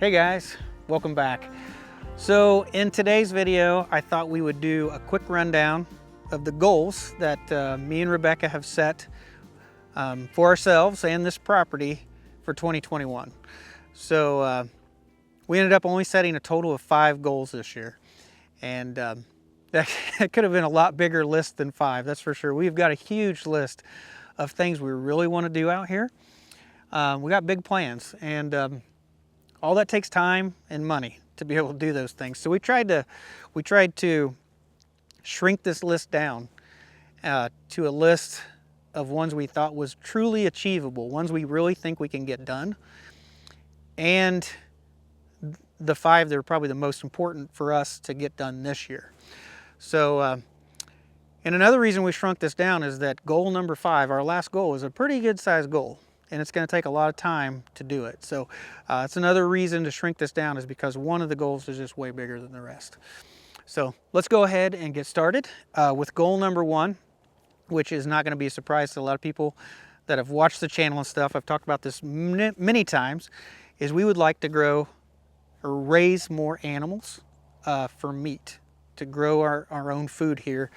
Hey guys, welcome back. So in today's video, I thought we would do a quick rundown of the goals that me and Rebecca have set for ourselves and this property for 2021. So we ended up only setting a total of 5 goals this year. And that could have been a lot bigger list than 5, that's for sure. We've got a huge list of things we really want to do out here. We got big plans, and all that takes time and money to be able to do those things. So we tried to shrink this list down to a list of ones we thought was truly achievable, ones we really think we can get done, and the 5 that are probably the most important for us to get done this year. So, and another reason we shrunk this down is that goal number 5, our last goal, is a pretty good sized goal, and it's going to take a lot of time to do it. So it's another reason to shrink this down, is because one of the goals is just way bigger than the rest. So let's go ahead and get started with goal number 1, which is not going to be a surprise to a lot of people that have watched the channel and stuff. I've talked about this many times, is we would like to grow or raise more animals for meat, to grow our own food here.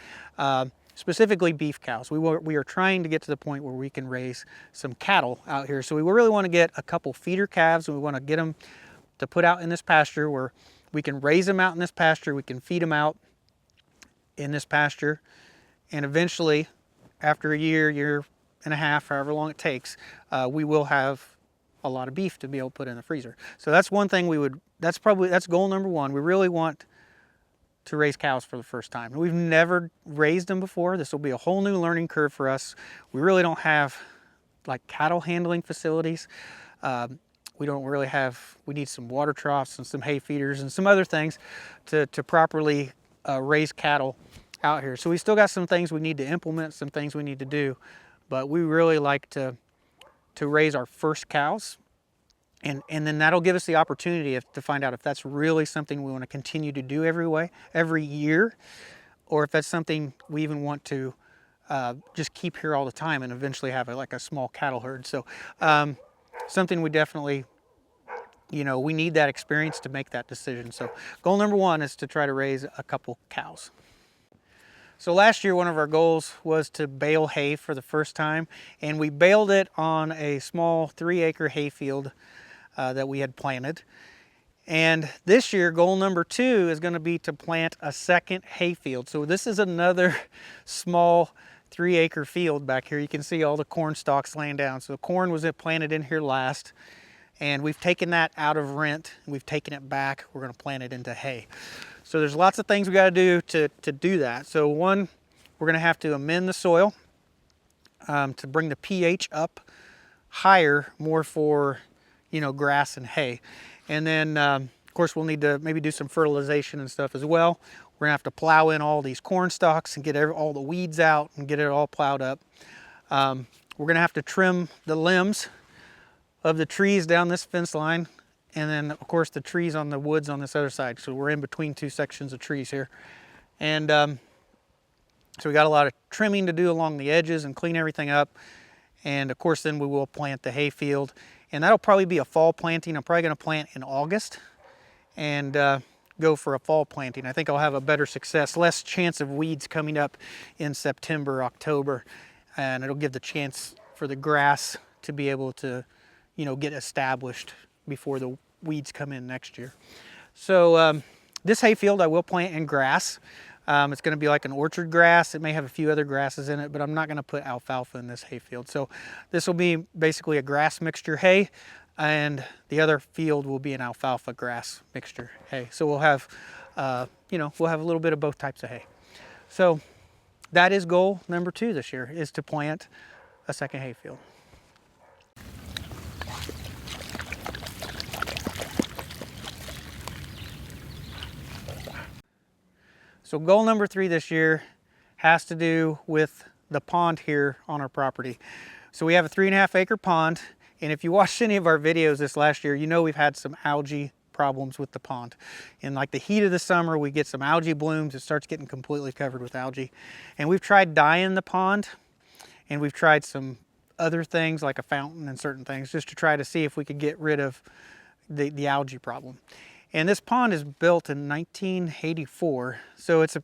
Specifically beef cows. We are trying to get to the point where we can raise some cattle out here. So we really want to get a couple feeder calves, and we want to get them to put out in this pasture where we can raise them out in this pasture. We can feed them out in this pasture. And eventually, after a year and a half, however long it takes, we will have a lot of beef to be able to put in the freezer. So that's one thing that's goal number 1. We really want to raise cows for the first time. We've never raised them before. This will be a whole new learning curve for us. We really don't have like cattle handling facilities. We don't really have, we need some water troughs and some hay feeders and some other things to properly raise cattle out here. So we still got some things we need to implement, some things we need to do, but we really like to raise our first cows. And then that'll give us the opportunity to find out if that's really something we want to continue to do every year, or if that's something we even want to just keep here all the time and eventually have like a small cattle herd. So something we definitely, we need that experience to make that decision. So goal number 1 is to try to raise a couple cows. So last year, one of our goals was to bale hay for the first time, and we baled it on a small 3-acre hayfield that we had planted. And this year, goal number 2 is going to be to plant a second hayfield. So this is another small 3-acre field back here. You can see all the corn stalks laying down. So the corn was planted in here last, and we've taken that out of rent, and we've taken it back. We're going to plant it into hay. So there's lots of things we got to do to do that. So one, we're going to have to amend the soil to bring the pH up higher, more for grass and hay. And then, of course, we'll need to maybe do some fertilization and stuff as well. We're gonna have to plow in all these corn stalks and get all the weeds out and get it all plowed up. We're gonna have to trim the limbs of the trees down this fence line, and then, of course, the trees on the woods on this other side. So we're in between 2 sections of trees here. And so we got a lot of trimming to do along the edges and clean everything up. And of course, then we will plant the hayfield. And that'll probably be a fall planting. I'm probably going to plant in August and go for a fall planting. I think I'll have a better success, less chance of weeds coming up in September, October, and it'll give the chance for the grass to be able to, get established before the weeds come in next year. So this hayfield I will plant in grass. It's going to be like an orchard grass. It may have a few other grasses in it, but I'm not going to put alfalfa in this hayfield. So this will be basically a grass mixture hay, and the other field will be an alfalfa grass mixture hay. So we'll have, we'll have a little bit of both types of hay. So that is goal number 2 this year, is to plant a second hayfield. So goal number 3 this year has to do with the pond here on our property. So we have a 3.5-acre pond, and if you watched any of our videos this last year, we've had some algae problems with the pond. In like the heat of the summer, we get some algae blooms. It starts getting completely covered with algae. And we've tried dyeing the pond, and we've tried some other things like a fountain and certain things just to try to see if we could get rid of the algae problem. And this pond is built in 1984, so it's a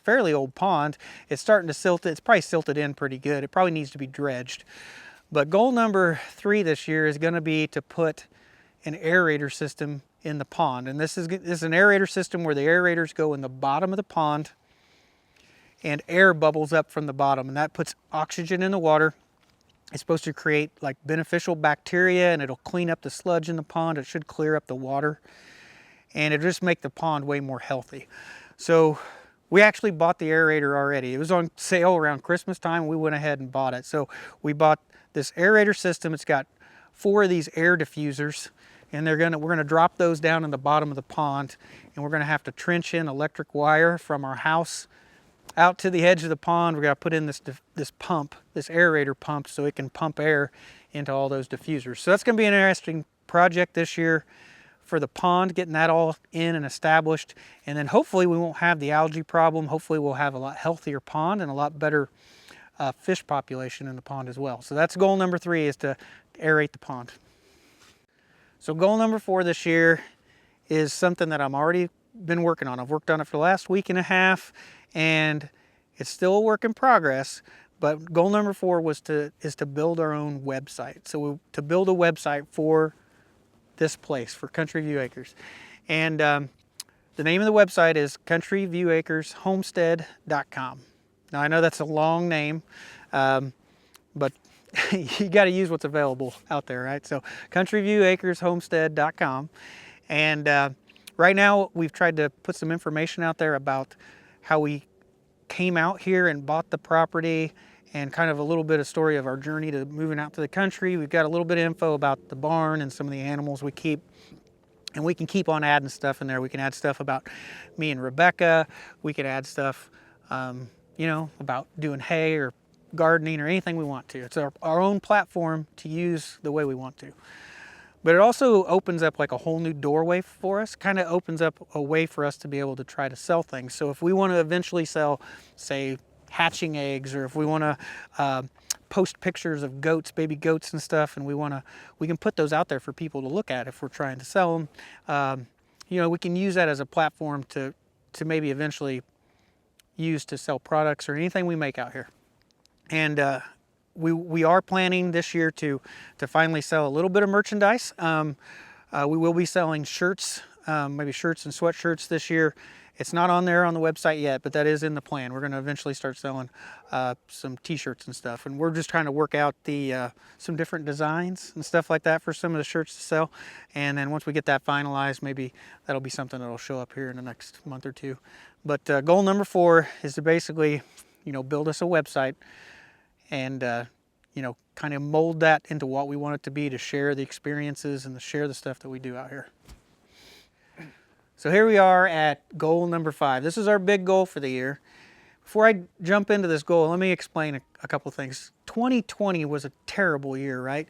fairly old pond. It's starting to silt. It's probably silted in pretty good. It probably needs to be dredged. But goal number 3 this year is going to be to put an aerator system in the pond. And this is an aerator system where the aerators go in the bottom of the pond and air bubbles up from the bottom, and that puts oxygen in the water. It's supposed to create like beneficial bacteria, and it'll clean up the sludge in the pond. It should clear up the water, and it'll just make the pond way more healthy. So we actually bought the aerator already. It was on sale around Christmas time. We went ahead and bought it. So we bought this aerator system. It's got 4 of these air diffusers, and we're gonna drop those down in the bottom of the pond, and we're gonna have to trench in electric wire from our house out to the edge of the pond. We're gonna put in this pump, this aerator pump, so it can pump air into all those diffusers. So that's gonna be an interesting project this year for the pond, getting that all in and established. And then hopefully we won't have the algae problem. Hopefully we'll have a lot healthier pond and a lot better fish population in the pond as well. So that's goal number 3, is to aerate the pond. So goal number 4 this year is something that I'm already been working on. I've worked on it for the last week and a half, and it's still a work in progress. But goal number 4 is to build our own website. So to build a website for this place, for Country View Acres. And the name of the website is countryviewacreshomestead.com. Now I know that's a long name, but you got to use what's available out there, right? So countryviewacreshomestead.com. And right now we've tried to put some information out there about how we came out here and bought the property, and kind of a little bit of story of our journey to moving out to the country. We've got a little bit of info about the barn and some of the animals we keep, and we can keep on adding stuff in there. We can add stuff about me and Rebecca. We could add stuff, you know, about doing hay or gardening or anything we want to. It's our own platform to use the way we want to. But it also opens up like a whole new doorway for us, kind of opens up a way for us to be able to try to sell things. So if we want to eventually sell, say, hatching eggs, or if we want to post pictures of goats, baby goats and stuff, and we can put those out there for people to look at if we're trying to sell them. You know, we can use that as a platform to maybe eventually use to sell products or anything we make out here. And we are planning this year to finally sell a little bit of merchandise. We will be selling shirts, maybe shirts and sweatshirts this year. It's not on there on the website yet, but that is in the plan. We're going to eventually start selling some t-shirts and stuff. And we're just trying to work out some different designs and stuff like that for some of the shirts to sell. And then once we get that finalized, maybe that'll be something that'll show up here in the next month or 2. But goal number 4 is to basically, you know, build us a website and, you know, kind of mold that into what we want it to be, to share the experiences and to share the stuff that we do out here. So here we are at goal number 5. This is our big goal for the year. Before I jump into this goal, let me explain a couple things. 2020 was a terrible year, right?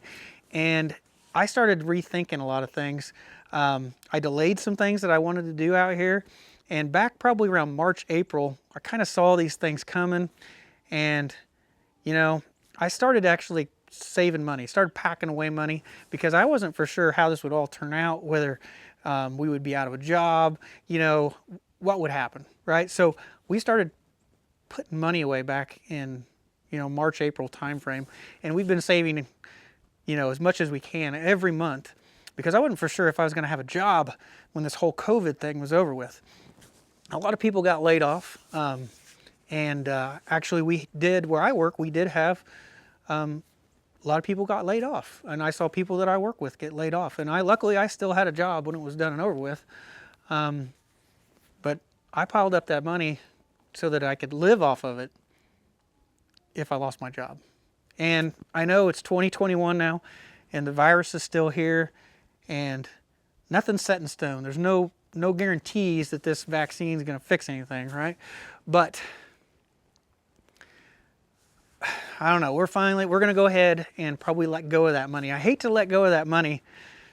And I started rethinking a lot of things. I delayed some things that I wanted to do out here. And back probably around March, April, I kind of saw these things coming. And, you know, I started actually saving money, started packing away money, because I wasn't for sure how this would all turn out, whether we would be out of a job, you know, what would happen, right? So we started putting money away back in, you know, March, April timeframe, and we've been saving, you know, as much as we can every month, because I wasn't for sure if I was going to have a job when this whole COVID thing was over with. A lot of people got laid off, and actually we did, where I work, we did have a lot of people got laid off, and I saw people that I work with get laid off, and luckily I still had a job when it was done and over with. But I piled up that money so that I could live off of it if I lost my job. And I know it's 2021 now, and the virus is still here, and nothing's set in stone. There's no guarantees that this vaccine is going to fix anything, right? But I don't know. We're going to go ahead and probably let go of that money. I hate to let go of that money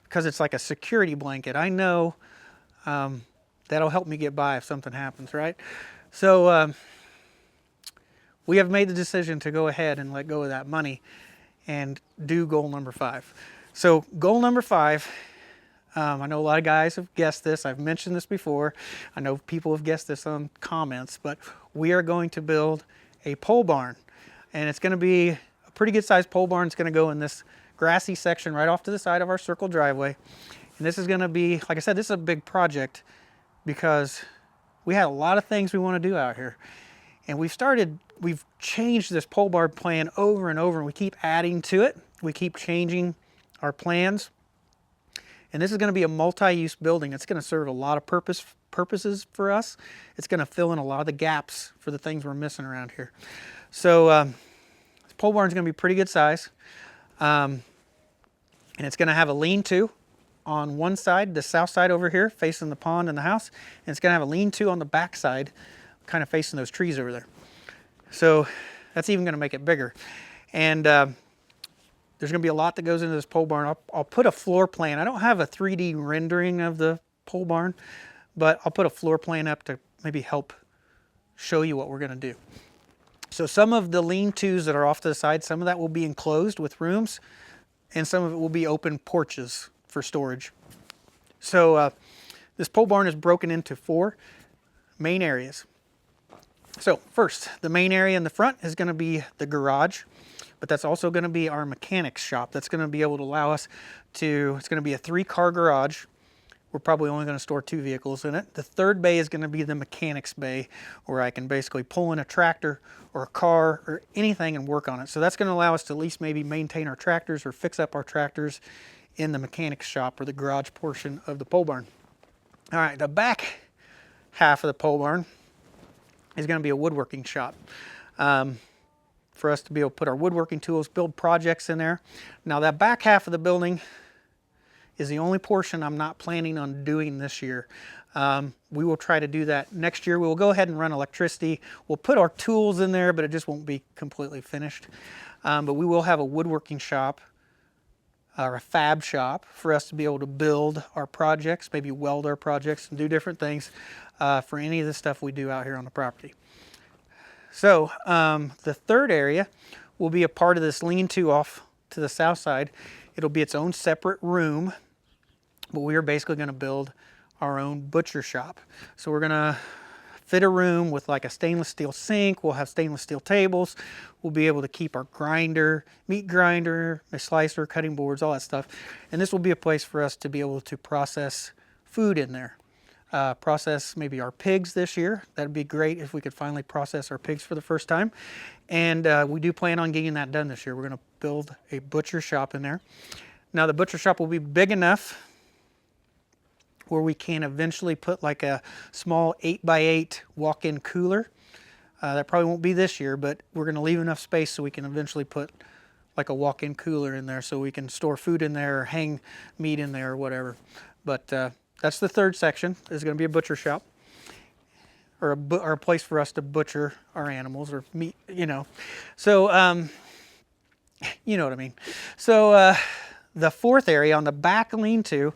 because it's like a security blanket. I know that'll help me get by if something happens, right? So we have made the decision to go ahead and let go of that money and do goal number 5. So goal number 5, I know a lot of guys have guessed this. I've mentioned this before. I know people have guessed this on comments, but we are going to build a pole barn. And it's going to be a pretty good sized pole barn. It's going to go in this grassy section right off to the side of our circle driveway. And this is going to be, like I said, this is a big project because we had a lot of things we want to do out here. And we've changed this pole barn plan over and over, and we keep adding to it. We keep changing our plans. And this is going to be a multi-use building. It's going to serve a lot of purposes for us. It's going to fill in a lot of the gaps for the things we're missing around here. So this pole barn is going to be pretty good size. And it's going to have a lean-to on one side, the south side over here, facing the pond and the house. And it's going to have a lean-to on the back side, kind of facing those trees over there. So that's even going to make it bigger. And there's going to be a lot that goes into this pole barn. I'll put a floor plan. I don't have a 3D rendering of the pole barn, but I'll put a floor plan up to maybe help show you what we're going to do. So some of the lean-tos that are off to the side, some of that will be enclosed with rooms, and some of it will be open porches for storage. So this pole barn is broken into 4 main areas. So first, the main area in the front is going to be the garage. But that's also going to be our mechanics shop. That's going to be able to allow us to, it's going to be a 3-car garage. We're probably only going to store 2 vehicles in it. The third bay is going to be the mechanics bay, where I can basically pull in a tractor or a car or anything and work on it. So that's going to allow us to at least maybe maintain our tractors or fix up our tractors in the mechanics shop or the garage portion of the pole barn. All right, the back half of the pole barn is going to be a woodworking shop. For us to be able to put our woodworking tools, build projects in there. Now that back half of the building is the only portion I'm not planning on doing this year. We will try to do that next year. We will go ahead and run electricity. We'll put our tools in there, but it just won't be completely finished. But we will have a woodworking shop or a fab shop for us to be able to build our projects, maybe weld our projects and do different things for any of the stuff we do out here on the property. So the third area will be a part of this lean-to off to the south side. It'll be its own separate room, but we are basically going to build our own butcher shop. So we're going to fit a room with like a stainless steel sink. We'll have stainless steel tables. We'll be able to keep our grinder, meat grinder, a slicer, cutting boards, all that stuff. And this will be a place for us to be able to process food in there. Process maybe our pigs this year. That'd be great if we could finally process our pigs for the first time. And we do plan on getting that done this year. We're going to build a butcher shop in there. Now the butcher shop will be big enough where we can eventually put like a small 8x8 walk-in cooler. That probably won't be this year, but we're going to leave enough space so we can eventually put like a walk-in cooler in there so we can store food in there or hang meat in there or whatever. But that's the third section. Is going to be a butcher shop, or a place for us to butcher our animals or meat, you know. So, you know what I mean. So the fourth area on the back lean-to,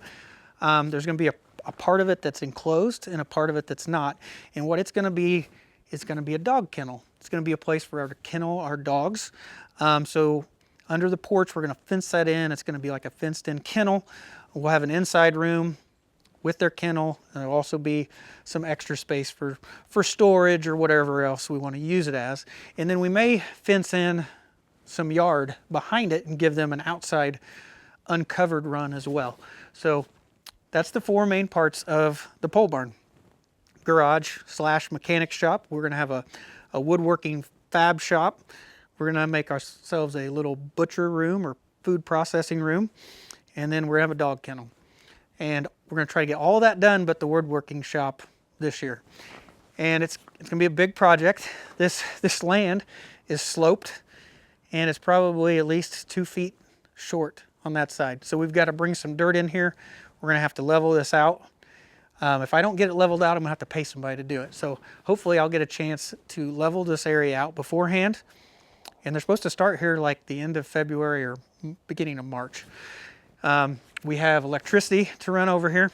there's going to be a part of it that's enclosed and a part of it that's not. And what it's going to be is going to be a dog kennel. It's going to be a place for our to kennel our dogs. So under the porch, we're going to fence that in. It's going to be like a fenced-in kennel. We'll have an inside room with their kennel, and there'll also be some extra space for storage or whatever else we want to use it as. And then we may fence in some yard behind it and give them an outside uncovered run as well. So that's the 4 main parts of the pole barn. Garage / mechanic shop. We're going to have a woodworking fab shop. We're going to make ourselves a little butcher room or food processing room. And then we're going to have a dog kennel. And we're going to try to get all of that done but the woodworking shop this year. And it's going to be a big project. This land is sloped, and it's probably at least 2 feet short on that side. So we've got to bring some dirt in here. We're going to have to level this out. If I don't get it leveled out, I'm going to have to pay somebody to do it. So hopefully I'll get a chance to level this area out beforehand. And they're supposed to start here like the end of February or beginning of March. We have electricity to run over here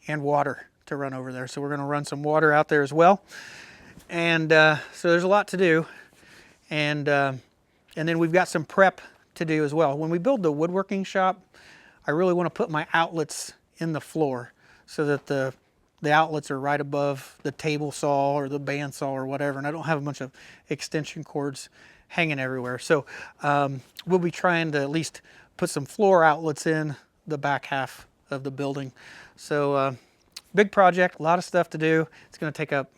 and water to run over there. So we're going to run some water out there as well. And so there's a lot to do. And then we've got some prep to do as well. When we build the woodworking shop, I really want to put my outlets in the floor so that the outlets are right above the table saw or the band saw or whatever, and I don't have a bunch of extension cords hanging everywhere. So we'll be trying to at least put some floor outlets in the back half of the building. So big project, a lot of stuff to do. It's going to take up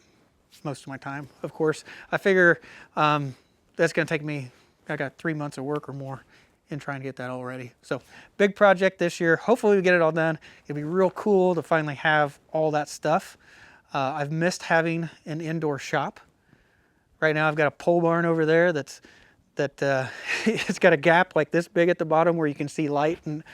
most of my time, of course. I figure that's going to take me, I got 3 months of work or more in trying to get that all ready. So big project this year. Hopefully we get it all done. It'd be real cool to finally have all that stuff. I've missed having an indoor shop. Right now I've got a pole barn over there it's got a gap like this big at the bottom where you can see light and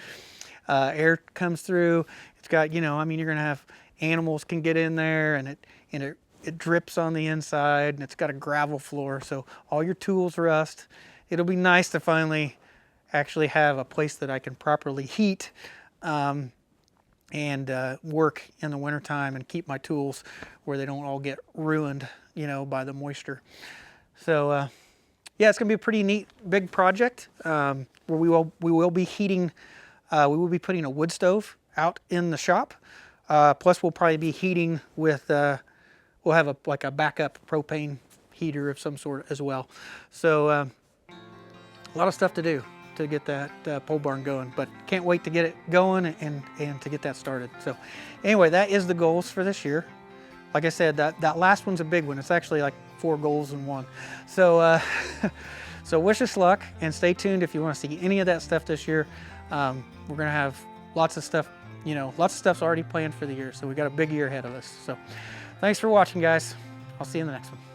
air comes through. It's got, you know, I mean, you're gonna have animals can get in there, and it drips on the inside, and it's got a gravel floor, so all your tools rust. It'll be nice to finally actually have a place that I can properly heat and work in the wintertime and keep my tools where they don't all get ruined, you know, by the moisture. So yeah, it's gonna be a pretty neat big project where we will be heating. We will be putting a wood stove out in the shop. Plus we'll probably be heating with, we'll have like a backup propane heater of some sort as well. So a lot of stuff to do to get that pole barn going, but can't wait to get it going and to get that started. So anyway, that is the goals for this year. Like I said, that last one's a big one. It's actually like 4 goals in one. So so wish us luck, and stay tuned if you want to see any of that stuff this year. We're gonna have lots of stuff, you know, lots of stuff's already planned for the year, so we got a big year ahead of us. So thanks for watching, guys. I'll see you in the next one.